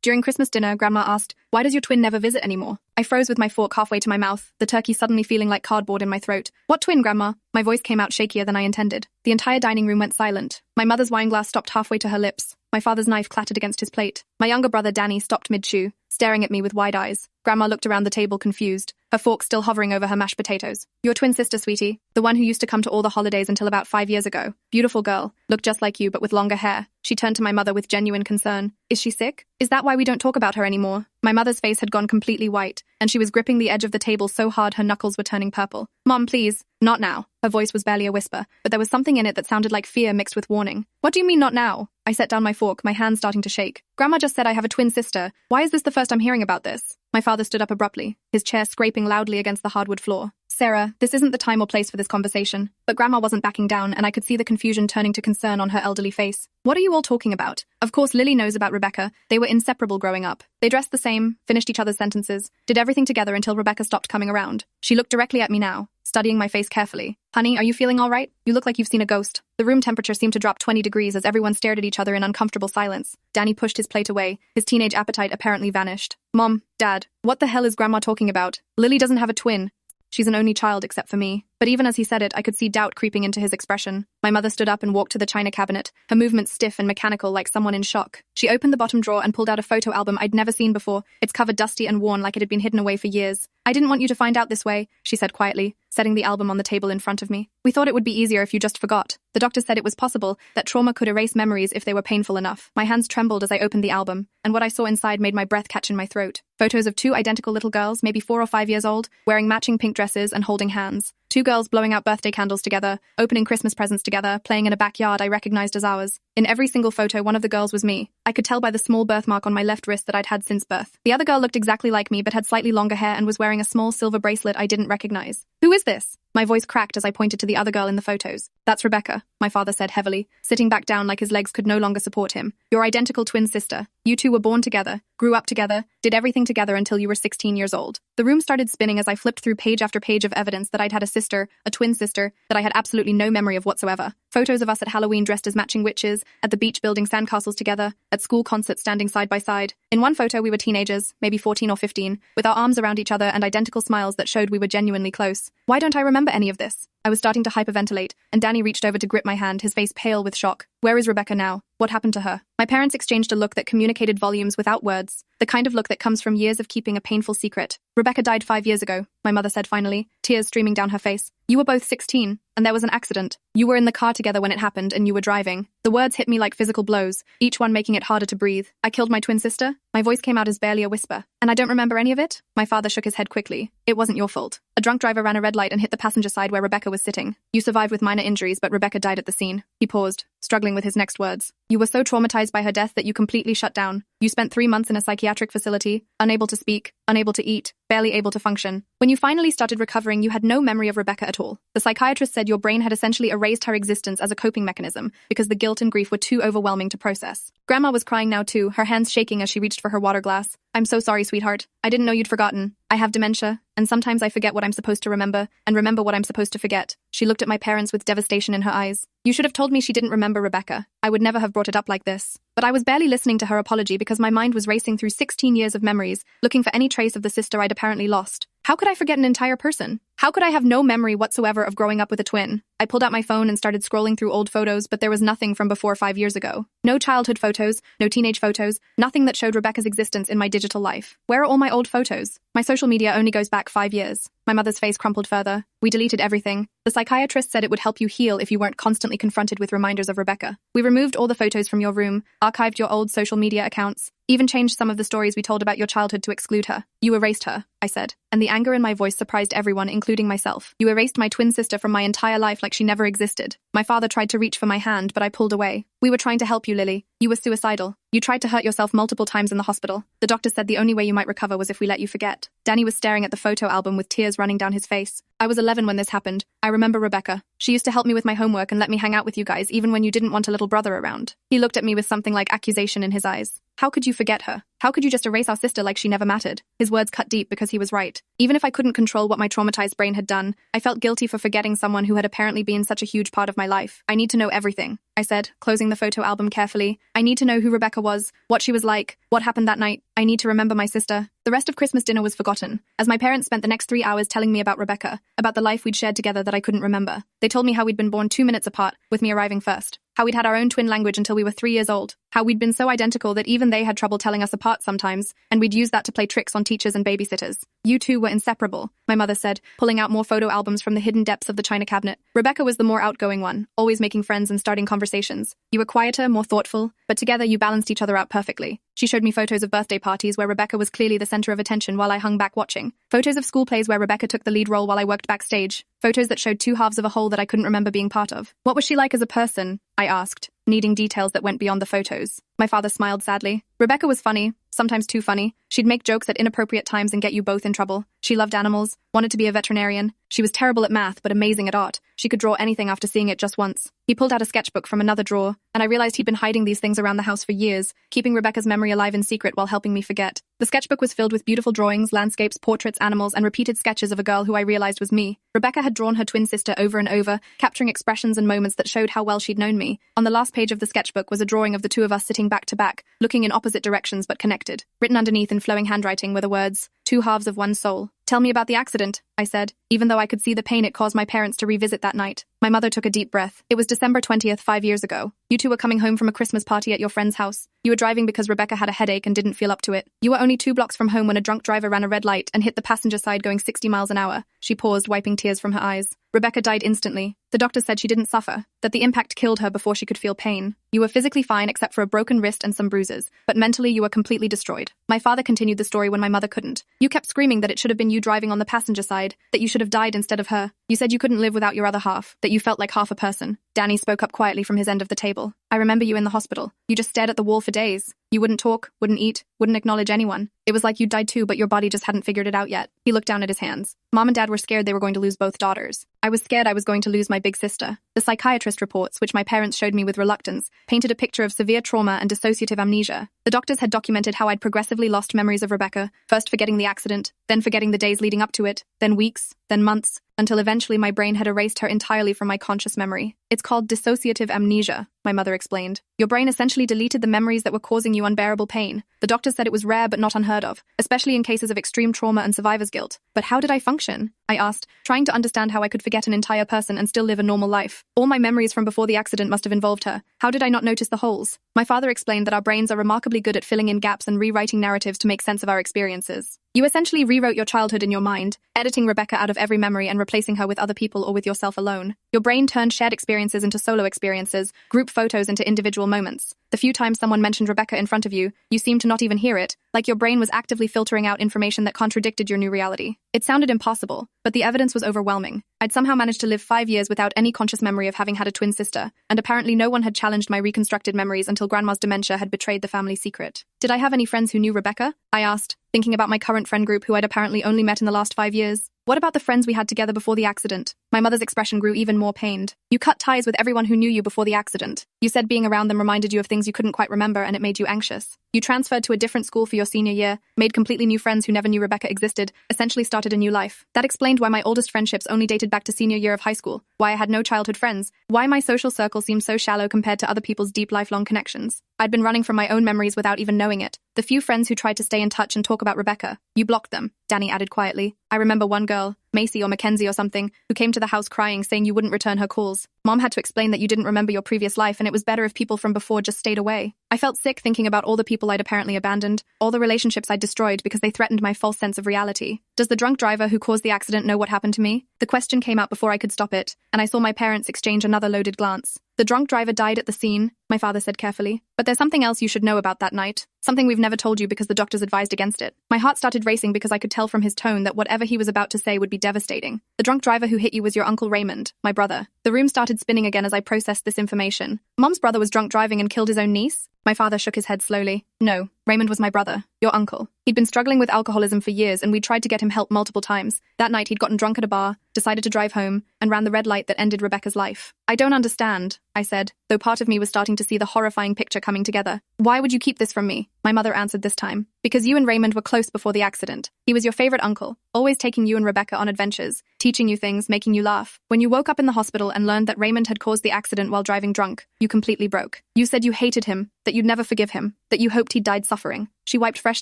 During Christmas dinner, Grandma asked, "Why does your twin never visit anymore?" I froze with my fork halfway to my mouth, the turkey suddenly feeling like cardboard in my throat. "What twin, Grandma?" My voice came out shakier than I intended. The entire dining room went silent. My mother's wineglass stopped halfway to her lips. My father's knife clattered against his plate. My younger brother, Danny, stopped mid-chew, staring at me with wide eyes. Grandma looked around the table confused, her fork still hovering over her mashed potatoes. "Your twin sister, sweetie. The one who used to come to all the holidays until about 5 years ago. Beautiful girl. Looked just like you, but with longer hair." She turned to my mother with genuine concern. "Is she sick? Is that why we don't talk about her anymore?" My mother's face had gone completely white, and she was gripping the edge of the table so hard her knuckles were turning purple. "Mom, please." "Not now." Her voice was barely a whisper, but there was something in it that sounded like fear mixed with warning. "What do you mean, not now?" I set down my fork, my hand starting to shake. "Grandma just said I have a twin sister. Why is this the first I'm hearing about this?" My father stood up abruptly, his chair scraping loudly against the hardwood floor. "Sarah, this isn't the time or place for this conversation." But Grandma wasn't backing down, and I could see the confusion turning to concern on her elderly face. "What are you all talking about? Of course Lily knows about Rebecca. They were inseparable growing up. They dressed the same, finished each other's sentences, did everything together until Rebecca stopped coming around." She looked directly at me now, studying my face carefully. "Honey, are you feeling all right? You look like you've seen a ghost." The room temperature seemed to drop 20 degrees as everyone stared at each other in uncomfortable silence. Danny pushed his plate away, his teenage appetite apparently vanished. "Mom, Dad, what the hell is Grandma talking about? Lily doesn't have a twin. She's an only child except for me." But even as he said it, I could see doubt creeping into his expression. My mother stood up and walked to the china cabinet, her movements stiff and mechanical like someone in shock. She opened the bottom drawer and pulled out a photo album I'd never seen before, its cover dusty and worn like it had been hidden away for years. "I didn't want you to find out this way," she said quietly, setting the album on the table in front of me. "We thought it would be easier if you just forgot. The doctor said it was possible, that trauma could erase memories if they were painful enough." My hands trembled as I opened the album, and what I saw inside made my breath catch in my throat. Photos of 2 identical little girls, maybe 4 or 5 years old, wearing matching pink dresses and holding hands. 2 girls blowing out birthday candles together, opening Christmas presents together, playing in a backyard I recognized as ours. In every single photo, one of the girls was me. I could tell by the small birthmark on my left wrist that I'd had since birth. The other girl looked exactly like me but had slightly longer hair and was wearing a small silver bracelet I didn't recognize. "Who is this?" My voice cracked as I pointed to the other girl in the photos. "That's Rebecca," my father said heavily, sitting back down like his legs could no longer support him. "Your identical twin sister. You two were born together, grew up together, did everything together until you were 16 years old." The room started spinning as I flipped through page after page of evidence that I'd had a sister, a twin sister, that I had absolutely no memory of whatsoever. Photos of us at Halloween dressed as matching witches, at the beach building sandcastles together, at school concerts standing side by side. In one photo we were teenagers, maybe 14 or 15, with our arms around each other and identical smiles that showed we were genuinely close. Why don't I remember any of this? I was starting to hyperventilate, and Danny reached over to grip my hand, his face pale with shock. "Where is Rebecca now? What happened to her?" My parents exchanged a look that communicated volumes without words, the kind of look that comes from years of keeping a painful secret. "Rebecca died 5 years ago," my mother said finally, tears streaming down her face. "You were both 16, and there was an accident. You were in the car together when it happened, and you were driving." The words hit me like physical blows, each one making it harder to breathe. "I killed my twin sister?" My voice came out as barely a whisper. "And I don't remember any of it?" My father shook his head quickly. "It wasn't your fault. A drunk driver ran a red light and hit the passenger side where Rebecca was sitting. You survived with minor injuries, but Rebecca died at the scene." He paused, struggling with his next words. "You were so traumatized by her death that you completely shut down. You spent 3 months in a psychiatric facility, unable to speak, unable to eat, barely able to function. When you finally started recovering, you had no memory of Rebecca at all. The psychiatrist said your brain had essentially erased her existence as a coping mechanism because the guilt and grief were too overwhelming to process." Grandma was crying now too, her hands shaking as she reached for her water glass. "I'm so sorry, sweetheart. I didn't know you'd forgotten. I have dementia, and sometimes I forget what I'm supposed to remember, and remember what I'm supposed to forget." She looked at my parents with devastation in her eyes. "You should have told me she didn't remember Rebecca. I would never have brought it up like this." But I was barely listening to her apology because my mind was racing through 16 years of memories, looking for any trace of the sister I'd apparently lost. How could I forget an entire person? How could I have no memory whatsoever of growing up with a twin? I pulled out my phone and started scrolling through old photos, but there was nothing from before 5 years ago. No childhood photos, no teenage photos, nothing that showed Rebecca's existence in my digital life. Where are all my old photos? My social media only goes back 5 years. My mother's face crumpled further. "We deleted everything. The psychiatrist said it would help you heal if you weren't constantly confronted with reminders of Rebecca. We removed all the photos from your room, archived your old social media accounts, even changed some of the stories we told about your childhood to exclude her. You erased her," I said, and the anger in my voice surprised everyone, including myself. "You erased my twin sister from my entire life like she never existed." My father tried to reach for my hand, but I pulled away. "We were trying to help you, Lily. You were suicidal. You tried to hurt yourself multiple times in the hospital. The doctor said the only way you might recover was if we let you forget." Danny was staring at the photo album with tears running down his face. "I was 11 when this happened. I remember Rebecca. She used to help me with my homework and let me hang out with you guys even when you didn't want a little brother around." He looked at me with something like accusation in his eyes. "How could you forget her? How could you just erase our sister like she never mattered?" His words cut deep because he was right. Even if I couldn't control what my traumatized brain had done, I felt guilty for forgetting someone who had apparently been such a huge part of my life. "I need to know everything. I said, closing the photo album carefully. I need to know who Rebecca was, what she was like, what happened that night. I need to remember my sister. The rest of Christmas dinner was forgotten, as my parents spent the next 3 hours telling me about Rebecca, about the life we'd shared together that I couldn't remember. They told me how we'd been born 2 minutes apart, with me arriving first. How we'd had our own twin language until we were 3 years old. How we'd been so identical that even they had trouble telling us apart sometimes, and we'd use that to play tricks on teachers and babysitters. You two were inseparable, my mother said, pulling out more photo albums from the hidden depths of the china cabinet. Rebecca was the more outgoing one, always making friends and starting conversations. You were quieter, more thoughtful, but together you balanced each other out perfectly. She showed me photos of birthday parties where Rebecca was clearly the center of attention while I hung back watching. Photos of school plays where Rebecca took the lead role while I worked backstage. Photos that showed two halves of a whole that I couldn't remember being part of. What was she like as a person? I asked, needing details that went beyond the photos. My father smiled sadly. Rebecca was funny, sometimes too funny. She'd make jokes at inappropriate times and get you both in trouble. She loved animals, wanted to be a veterinarian. She was terrible at math, but amazing at art. She could draw anything after seeing it just once. He pulled out a sketchbook from another drawer, and I realized he'd been hiding these things around the house for years, keeping Rebecca's memory alive in secret while helping me forget. The sketchbook was filled with beautiful drawings, landscapes, portraits, animals, and repeated sketches of a girl who I realized was me. Rebecca had drawn her twin sister over and over, capturing expressions and moments that showed how well she'd known me. On the last page of the sketchbook was a drawing of the two of us sitting back to back, looking in opposite directions but connected. Written underneath in flowing handwriting were the words, "Two halves of one soul." "Tell me about the accident," I said, even though I could see the pain it caused my parents to revisit that night. My mother took a deep breath. "It was December 20th, 5 years ago. You two were coming home from a Christmas party at your friend's house. You were driving because Rebecca had a headache and didn't feel up to it. You were only 2 blocks from home when a drunk driver ran a red light and hit the passenger side going 60 miles an hour. She paused, wiping tears from her eyes. Rebecca died instantly. The doctor said she didn't suffer, that the impact killed her before she could feel pain. You were physically fine except for a broken wrist and some bruises, but mentally you were completely destroyed." My father continued the story when my mother couldn't. "You kept screaming that it should have been you driving on the passenger side, that you should have died instead of her. You said you couldn't live without your other half, that you felt like half a person." Danny spoke up quietly from his end of the table. "I remember you in the hospital. You just stared at the wall for days. You wouldn't talk, wouldn't eat, wouldn't acknowledge anyone. It was like you died too, but your body just hadn't figured it out yet." He looked down at his hands. "Mom and Dad were scared they were going to lose both daughters. I was scared I was going to lose my big sister." The psychiatrist reports, which my parents showed me with reluctance, painted a picture of severe trauma and dissociative amnesia. The doctors had documented how I'd progressively lost memories of Rebecca, first forgetting the accident, then forgetting the days leading up to it, then weeks, then months, until eventually my brain had erased her entirely from my conscious memory. "It's called dissociative amnesia," my mother explained. "Your brain essentially deleted the memories that were causing you unbearable pain. The doctors said it was rare but not unheard of, especially in cases of extreme trauma and survivor's guilt. But how did I function?" I asked, trying to understand how I could forget an entire person and still live a normal life. All my memories from before the accident must have involved her. How did I not notice the holes? My father explained that our brains are remarkably good at filling in gaps and rewriting narratives to make sense of our experiences. "You essentially rewrote your childhood in your mind, editing Rebecca out of every memory and replacing her with other people or with yourself alone. Your brain turned shared experiences into solo experiences, group photos into individual moments. The few times someone mentioned Rebecca in front of you, you seemed to not even hear it, like your brain was actively filtering out information that contradicted your new reality. It sounded impossible, but the evidence was overwhelming. I'd somehow managed to live 5 years without any conscious memory of having had a twin sister, and apparently no one had challenged my reconstructed memories until Grandma's dementia had betrayed the family secret. Did I have any friends who knew Rebecca?" I asked, thinking about my current friend group who I'd apparently only met in the last 5 years. "What about the friends we had together before the accident?" My mother's expression grew even more pained. "You cut ties with everyone who knew you before the accident. You said being around them reminded you of things you couldn't quite remember and it made you anxious. You transferred to a different school for your senior year, made completely new friends who never knew Rebecca existed, essentially started a new life. That explained why my oldest friendships only dated back to senior year of high school, why I had no childhood friends, why my social circle seemed so shallow compared to other people's deep lifelong connections. I'd been running from my own memories without even knowing it. The few friends who tried to stay in touch and talk about Rebecca, you blocked them," Danny added quietly. "I remember one girl, Macy or Mackenzie or something, who came to the house crying saying you wouldn't return her calls. Mom had to explain that you didn't remember your previous life and it was better if people from before just stayed away. I felt sick thinking about all the people I'd apparently abandoned, all the relationships I'd destroyed because they threatened my false sense of reality. Does the drunk driver who caused the accident know what happened to me?" The question came out before I could stop it, and I saw my parents exchange another loaded glance. "The drunk driver died at the scene," my father said carefully. "But there's something else you should know about that night. Something we've never told you because the doctors advised against it." My heart started racing because I could tell from his tone that whatever he was about to say would be devastating. "The drunk driver who hit you was your Uncle Raymond, my brother." The room started spinning again as I processed this information. Mom's brother was drunk driving and killed his own niece? My father shook his head slowly. No, Raymond was my brother, your uncle. He'd been struggling with alcoholism for years and we'd tried to get him help multiple times. That night he'd gotten drunk at a bar, decided to drive home, and ran the red light that ended Rebecca's life. I don't understand, I said, though part of me was starting to see the horrifying picture coming together. Why would you keep this from me? My mother answered this time. Because you and Raymond were close before the accident. He was your favorite uncle, always taking you and Rebecca on adventures, teaching you things, making you laugh. When you woke up in the hospital and learned that Raymond had caused the accident while driving drunk, you completely broke. You said you hated him, that you'd never forgive him, that you hoped he'd died suffering. She wiped fresh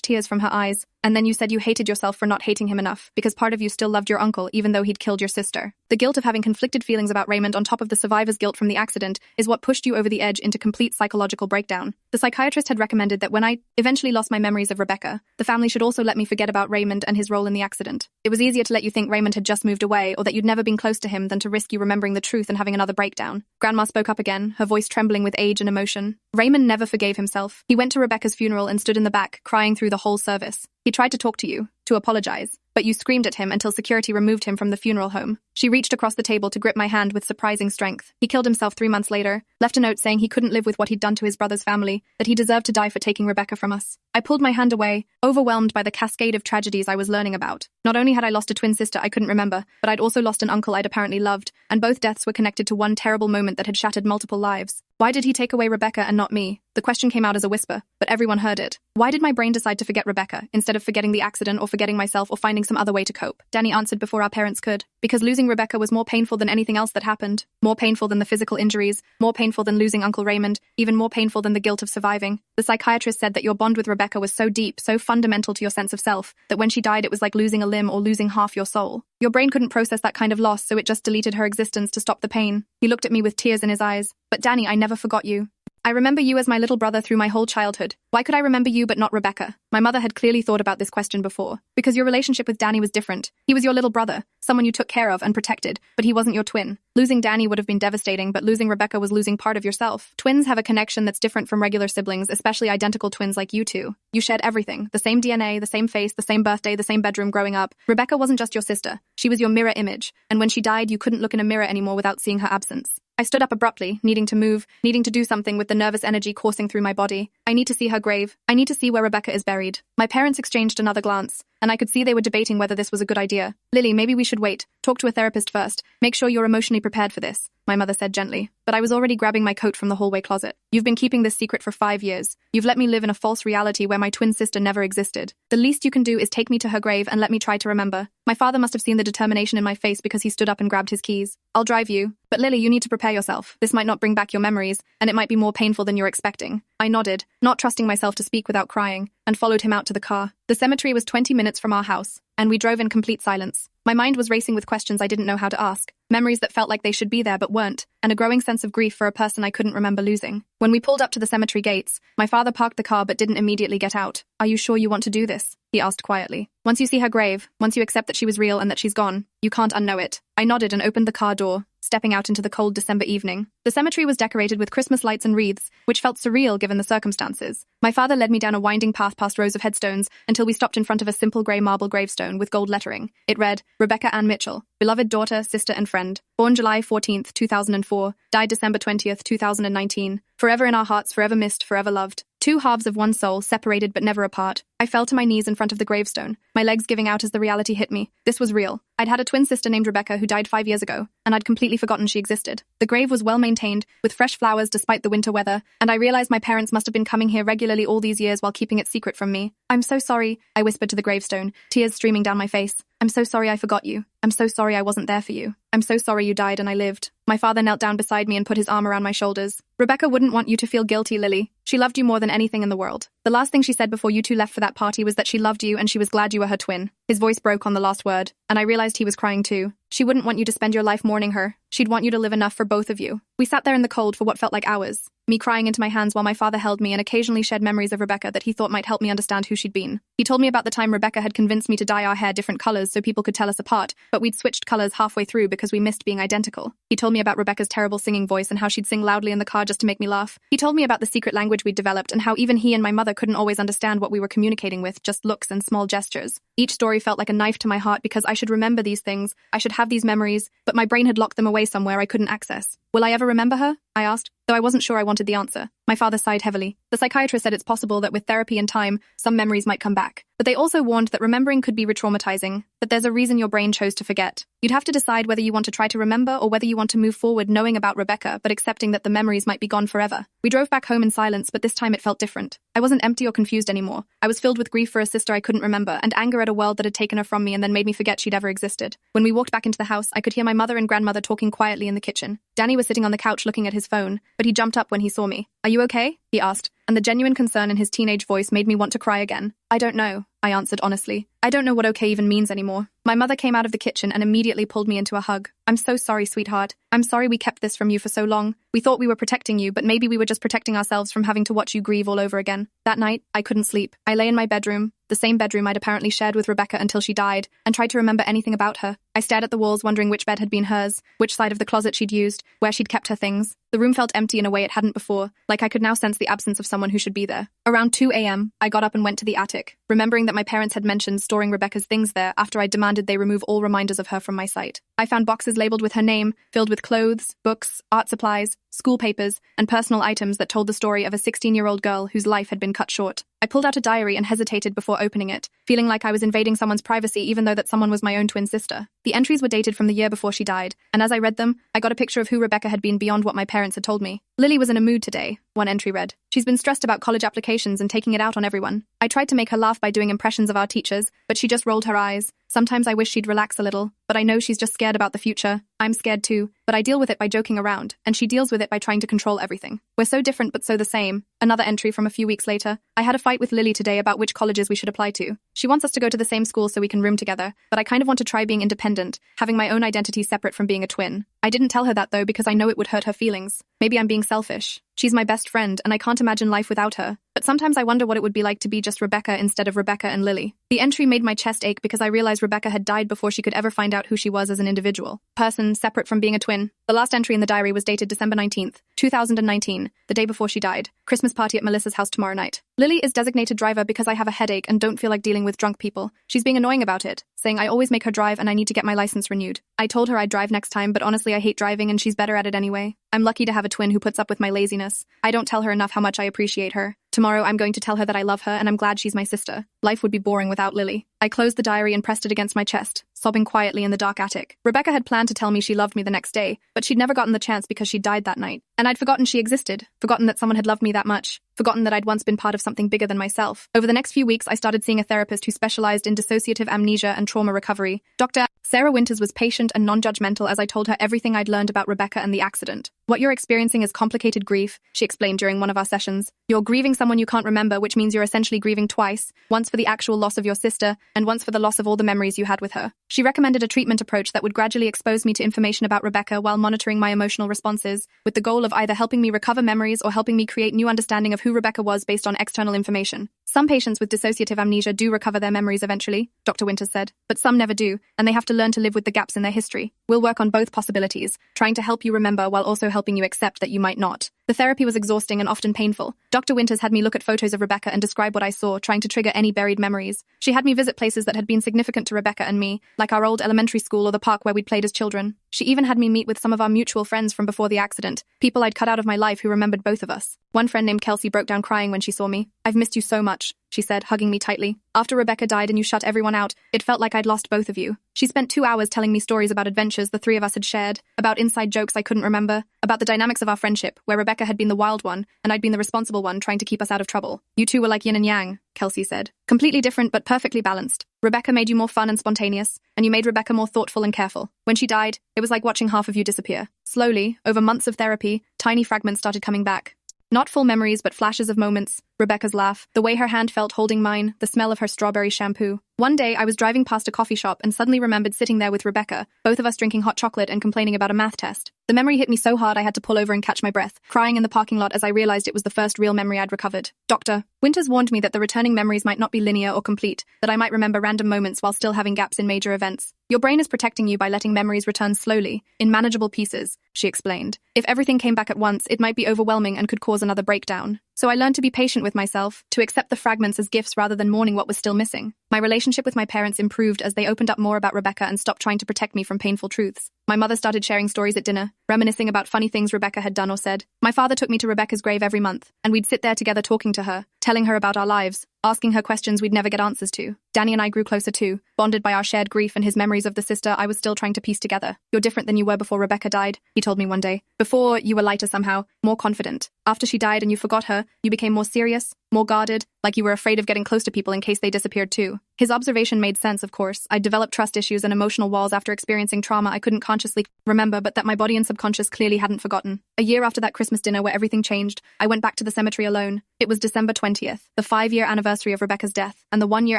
tears from her eyes, and then you said you hated yourself for not hating him enough, because part of you still loved your uncle even though he'd killed your sister. The guilt of having conflicted feelings about Raymond on top of the survivor's guilt from the accident is what pushed you over the edge into complete psychological breakdown. The psychiatrist had recommended that when I eventually lost my memories of Rebecca, the family should also let me forget about Raymond and his role in the accident. It was easier to let you think Raymond had just moved away or that you'd never been close to him than to risk you remembering the truth and having another breakdown. Grandma spoke up again, her voice trembling with age and emotion. Raymond never forgave himself. He went to Rebecca's funeral and stood in the back, crying through the whole service. He tried to talk to you, to apologize, but you screamed at him until security removed him from the funeral home. She reached across the table to grip my hand with surprising strength. He killed himself 3 months later, left a note saying he couldn't live with what he'd done to his brother's family, that he deserved to die for taking Rebecca from us. I pulled my hand away, overwhelmed by the cascade of tragedies I was learning about. Not only had I lost a twin sister I couldn't remember, but I'd also lost an uncle I'd apparently loved, and both deaths were connected to one terrible moment that had shattered multiple lives. Why did he take away Rebecca and not me? The question came out as a whisper, but everyone heard it. Why did my brain decide to forget Rebecca, instead of forgetting the accident or forgetting myself or finding some other way to cope? Danny answered before our parents could. Because losing Rebecca was more painful than anything else that happened. More painful than the physical injuries, more painful than losing Uncle Raymond, even more painful than the guilt of surviving. The psychiatrist said that your bond with Rebecca was so deep, so fundamental to your sense of self, that when she died it was like losing a limb or losing half your soul. Your brain couldn't process that kind of loss, so it just deleted her existence to stop the pain. He looked at me with tears in his eyes. But Danny, I never forgot you. I remember you as my little brother through my whole childhood. Why could I remember you but not Rebecca? My mother had clearly thought about this question before. Because your relationship with Danny was different. He was your little brother, someone you took care of and protected, but he wasn't your twin. Losing Danny would have been devastating, but losing Rebecca was losing part of yourself. Twins have a connection that's different from regular siblings, especially identical twins like you two. You shared everything. The same DNA, the same face, the same birthday, the same bedroom growing up. Rebecca wasn't just your sister. She was your mirror image, and when she died, you couldn't look in a mirror anymore without seeing her absence. I stood up abruptly, needing to move, needing to do something with the nervous energy coursing through my body. I need to see her grave. I need to see where Rebecca is buried. My parents exchanged another glance, and I could see they were debating whether this was a good idea. Lily, maybe we should wait. Talk to a therapist first. Make sure you're emotionally prepared for this, my mother said gently. But I was already grabbing my coat from the hallway closet. You've been keeping this secret for 5 years. You've let me live in a false reality where my twin sister never existed. The least you can do is take me to her grave and let me try to remember. My father must have seen the determination in my face because he stood up and grabbed his keys. I'll drive you. But Lily, you need to prepare yourself. This might not bring back your memories, and it might be more painful than you're expecting. I nodded, not trusting myself to speak without crying, and followed him out to the car. The cemetery was 20 minutes from our house, and we drove in complete silence. My mind was racing with questions I didn't know how to ask, memories that felt like they should be there but weren't, and a growing sense of grief for a person I couldn't remember losing. When we pulled up to the cemetery gates, my father parked the car but didn't immediately get out. Are you sure you want to do this? He asked quietly. Once you see her grave, once you accept that she was real and that she's gone, you can't unknow it. I nodded and opened the car door, stepping out into the cold December evening. The cemetery was decorated with Christmas lights and wreaths, which felt surreal given the circumstances. My father led me down a winding path past rows of headstones until we stopped in front of a simple grey marble gravestone with gold lettering. It read, Rebecca Ann Mitchell, beloved daughter, sister and friend. Born July 14th, 2004, died December 20th, 2019. Forever in our hearts, forever missed, forever loved. Two halves of one soul, separated but never apart. I fell to my knees in front of the gravestone, my legs giving out as the reality hit me. This was real. I'd had a twin sister named Rebecca who died 5 years ago, and I'd completely forgotten she existed. The grave was well maintained, with fresh flowers despite the winter weather, and I realized my parents must have been coming here regularly all these years while keeping it secret from me. I'm so sorry, I whispered to the gravestone, tears streaming down my face. I'm so sorry I forgot you. I'm so sorry I wasn't there for you. I'm so sorry you died and I lived. My father knelt down beside me and put his arm around my shoulders. Rebecca wouldn't want you to feel guilty, Lily. She loved you more than anything in the world. The last thing she said before you two left for that party was that she loved you and she was glad you were her twin. His voice broke on the last word, and I realized he was crying too. She wouldn't want you to spend your life mourning her. She'd want you to live enough for both of you. We sat there in the cold for what felt like hours, me crying into my hands while my father held me and occasionally shared memories of Rebecca that he thought might help me understand who she'd been. He told me about the time Rebecca had convinced me to dye our hair different colors so people could tell us apart, but we'd switched colors halfway through because we missed being identical. He told me about Rebecca's terrible singing voice and how she'd sing loudly in the car just to make me laugh. He told me about the secret language we'd developed and how even he and my mother couldn't always understand what we were communicating with, just looks and small gestures. Each story felt like a knife to my heart because I should remember these things, I should have these memories, but my brain had locked them away somewhere I couldn't access. Will I ever remember her? I asked. though I wasn't sure I wanted the answer. My father sighed heavily. The psychiatrist said it's possible that with therapy and time, some memories might come back. But they also warned that remembering could be re-traumatizing, that there's a reason your brain chose to forget. You'd have to decide whether you want to try to remember or whether you want to move forward knowing about Rebecca, but accepting that the memories might be gone forever. We drove back home in silence, but this time it felt different. I wasn't empty or confused anymore. I was filled with grief for a sister I couldn't remember, and anger at a world that had taken her from me and then made me forget she'd ever existed. When we walked back into the house, I could hear my mother and grandmother talking quietly in the kitchen. Danny was sitting on the couch looking at his phone, but he jumped up when he saw me. "Are you okay?" he asked, and the genuine concern in his teenage voice made me want to cry again. "I don't know," I answered honestly. "I don't know what okay even means anymore." My mother came out of the kitchen and immediately pulled me into a hug. "I'm so sorry, sweetheart. I'm sorry we kept this from you for so long. We thought we were protecting you, but maybe we were just protecting ourselves from having to watch you grieve all over again." That night, I couldn't sleep. I lay in my bedroom, the same bedroom I'd apparently shared with Rebecca until she died, and tried to remember anything about her. I stared at the walls, wondering which bed had been hers, which side of the closet she'd used, where she'd kept her things. The room felt empty in a way it hadn't before, like I could now sense the absence of someone who should be there. Around 2 a.m., I got up and went to the attic, remembering that my parents had mentioned storing Rebecca's things there after I demanded they remove all reminders of her from my sight. I found boxes labeled with her name, filled with clothes, books, art supplies, school papers, and personal items that told the story of a 16-year-old girl whose life had been cut short. I pulled out a diary and hesitated before opening it, feeling like I was invading someone's privacy even though that someone was my own twin sister. The entries were dated from the year before she died, and as I read them, I got a picture of who Rebecca had been beyond what my parents had told me. "Lily was in a mood today," one entry read. "She's been stressed about college applications and taking it out on everyone. I tried to make her laugh by doing impressions of our teachers, but she just rolled her eyes. Sometimes I wish she'd relax a little, but I know she's just scared about the future. I'm scared too, but I deal with it by joking around, and she deals with it by trying to control everything. We're so different but so the same." Another entry from a few weeks later. "I had a fight with Lily today about which colleges we should apply to. She wants us to go to the same school so we can room together, but I kind of want to try being independent, having my own identity separate from being a twin. I didn't tell her that though because I know it would hurt her feelings. Maybe I'm being selfish. She's my best friend, and I can't imagine life without her. But sometimes I wonder what it would be like to be just Rebecca instead of Rebecca and Lily." The entry made my chest ache because I realized Rebecca had died before she could ever find out who she was as an individual. Person separate from being a twin. The last entry in the diary was dated December 19th, 2019, the day before she died. "Christmas party at Melissa's house tomorrow night. Lily is designated driver because I have a headache and don't feel like dealing with drunk people. She's being annoying about it, saying I always make her drive and I need to get my license renewed. I told her I'd drive next time, but honestly I hate driving and she's better at it anyway. I'm lucky to have a twin who puts up with my laziness. I don't tell her enough how much I appreciate her. Tomorrow I'm going to tell her that I love her and I'm glad she's my sister. Life would be boring without Lily." I closed the diary and pressed it against my chest, sobbing quietly in the dark attic. Rebecca had planned to tell me she loved me the next day, but she'd never gotten the chance because she died that night. And I'd forgotten she existed, forgotten that someone had loved me that much, forgotten that I'd once been part of something bigger than myself. Over the next few weeks, I started seeing a therapist who specialized in dissociative amnesia and trauma recovery. Dr. Sarah Winters was patient and non-judgmental as I told her everything I'd learned about Rebecca and the accident. "What you're experiencing is complicated grief," she explained during one of our sessions. "You're grieving someone you can't remember, which means you're essentially grieving twice, once for the actual loss of your sister, and once for the loss of all the memories you had with her." She recommended a treatment approach that would gradually expose me to information about Rebecca while monitoring my emotional responses, with the goal of either helping me recover memories or helping me create new understanding of who Rebecca was based on external information. "Some patients with dissociative amnesia do recover their memories eventually," Dr. Winters said, "but some never do, and they have to learn to live with the gaps in their history. We'll work on both possibilities, trying to help you remember while also helping you accept that you might not." The therapy was exhausting and often painful. Dr. Winters had me look at photos of Rebecca and describe what I saw, trying to trigger any buried memories. She had me visit places that had been significant to Rebecca and me, like our old elementary school or the park where we'd played as children. She even had me meet with some of our mutual friends from before the accident, people I'd cut out of my life who remembered both of us. One friend named Kelsey broke down crying when she saw me. "I've missed you so much," she said, hugging me tightly. "After Rebecca died and you shut everyone out, it felt like I'd lost both of you." She spent 2 hours telling me stories about adventures the three of us had shared, about inside jokes I couldn't remember, about the dynamics of our friendship, where Rebecca had been the wild one, and I'd been the responsible one trying to keep us out of trouble. "You two were like yin and yang," Kelsey said. "Completely different but perfectly balanced. Rebecca made you more fun and spontaneous, and you made Rebecca more thoughtful and careful. When she died, it was like watching half of you disappear. Slowly, over months of therapy, tiny fragments started coming back. Not full memories, but flashes of moments. Rebecca's laugh, the way her hand felt holding mine, the smell of her strawberry shampoo. One day, I was driving past a coffee shop and suddenly remembered sitting there with Rebecca, both of us drinking hot chocolate and complaining about a math test. The memory hit me so hard I had to pull over and catch my breath, crying in the parking lot as I realized it was the first real memory I'd recovered. Dr. Winters warned me that the returning memories might not be linear or complete, that I might remember random moments while still having gaps in major events. Your brain is protecting you by letting memories return slowly, in manageable pieces, she explained. If everything came back at once, it might be overwhelming and could cause another breakdown. So I learned to be patient with myself, to accept the fragments as gifts rather than mourning what was still missing. My relationship with my parents improved as they opened up more about Rebecca and stopped trying to protect me from painful truths. My mother started sharing stories at dinner, reminiscing about funny things Rebecca had done or said. My father took me to Rebecca's grave every month, and we'd sit there together talking to her, telling her about our lives, asking her questions we'd never get answers to. Danny and I grew closer too, bonded by our shared grief and his memories of the sister I was still trying to piece together. You're different than you were before Rebecca died, he told me one day. Before, you were lighter somehow, more confident. After she died and you forgot her, you became more serious, more guarded, like you were afraid of getting close to people in case they disappeared too. His observation made sense, of course. I'd developed trust issues and emotional walls after experiencing trauma I couldn't consciously remember, but that my body and subconscious clearly hadn't forgotten. A year after that Christmas dinner where everything changed, I went back to the cemetery alone. It was December 20th, the 5-year anniversary of Rebecca's death, and the 1-year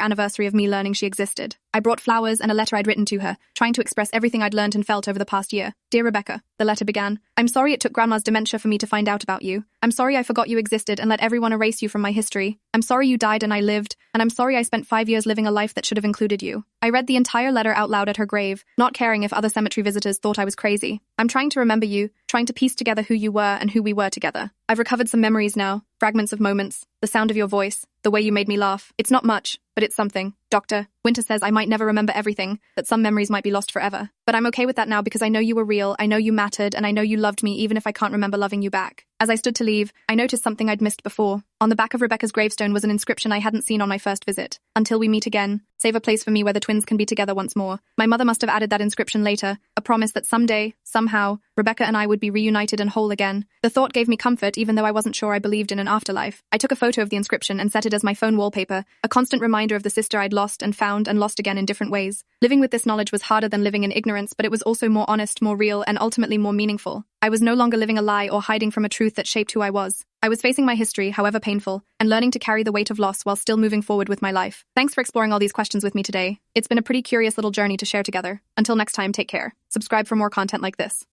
anniversary of me learning she existed. I brought flowers and a letter I'd written to her, trying to express everything I'd learned and felt over the past year. Dear Rebecca, the letter began. I'm sorry it took Grandma's dementia for me to find out about you. I'm sorry I forgot you existed and let everyone erase you from my history. I'm sorry you died and I lived, and I'm sorry I spent 5 years living a life that should have included you. I read the entire letter out loud at her grave, not caring if other cemetery visitors thought I was crazy. I'm trying to remember you, trying to piece together who you were and who we were together. I've recovered some memories now, fragments of moments, the sound of your voice, the way you made me laugh. It's not much, but it's something. Doctor, Winter says I might never remember everything, that some memories might be lost forever. But I'm okay with that now because I know you were real, I know you mattered, and I know you loved me even if I can't remember loving you back. As I stood to leave, I noticed something I'd missed before. On the back of Rebecca's gravestone was an inscription I hadn't seen on my first visit. Until we meet again, save a place for me where the twins can be together once more. My mother must have added that inscription later, a promise that someday, somehow, Rebecca and I would be reunited and whole again. The thought gave me comfort even though I wasn't sure I believed in an afterlife. I took a photo of the inscription and set it as my phone wallpaper, a constant reminder of the sister I'd lost and found and lost again in different ways. Living with this knowledge was harder than living in ignorance, but it was also more honest, more real, and ultimately more meaningful. I was no longer living a lie or hiding from a truth that shaped who I was. I was facing my history, however painful, and learning to carry the weight of loss while still moving forward with my life. Thanks for exploring all these questions with me today. It's been a pretty curious little journey to share together. Until next time, take care. Subscribe for more content like this.